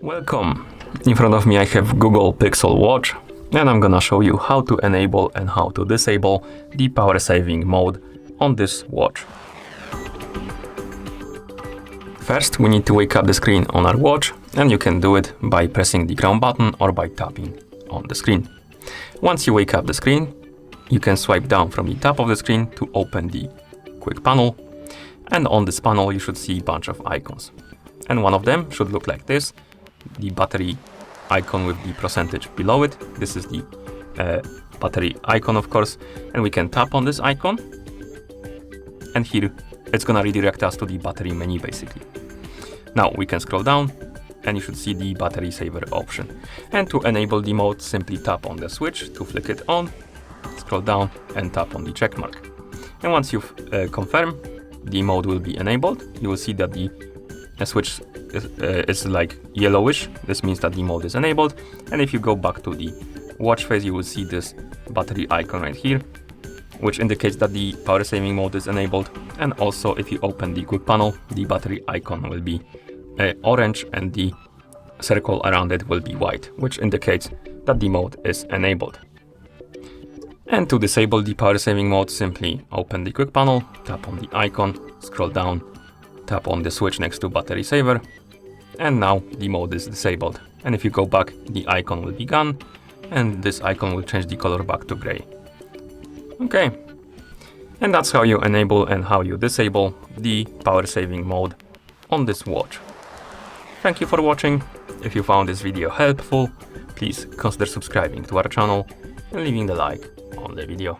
Welcome! In front of me I have Google Pixel Watch and I'm gonna show you how to enable and how to disable the power saving mode on this watch. First we need to wake up the screen on our watch, and you can do it by pressing the crown button or by tapping on the screen. Once you wake up the screen, you can swipe down from the top of the screen to open the quick panel, and on this panel you should see a bunch of icons. And one of them should look like this, the battery icon with the percentage below it. This is the battery icon, of course, and we can tap on this icon, and here it's gonna redirect us to the battery menu basically. Now we can scroll down and you should see the battery saver option. And to enable the mode, simply tap on the switch to flick it on, scroll down and tap on the check mark. And once you've confirmed, the mode will be enabled. You will see that the switch is like yellowish. This means that the mode is enabled. And if you go back to the watch face, you will see this battery icon right here, which indicates that the power saving mode is enabled. And also if you open the quick panel, the battery icon will be orange and the circle around it will be white, which indicates that the mode is enabled. And to disable the power saving mode, simply open the quick panel, tap on the icon, scroll down, tap on the switch next to battery saver, and now the mode is disabled. And if you go back, the icon will be gone and this icon will change the color back to gray. Okay, and that's how you enable and how you disable the power saving mode on this watch. Thank you for watching. If you found this video helpful, please consider subscribing to our channel and leaving the like on the video.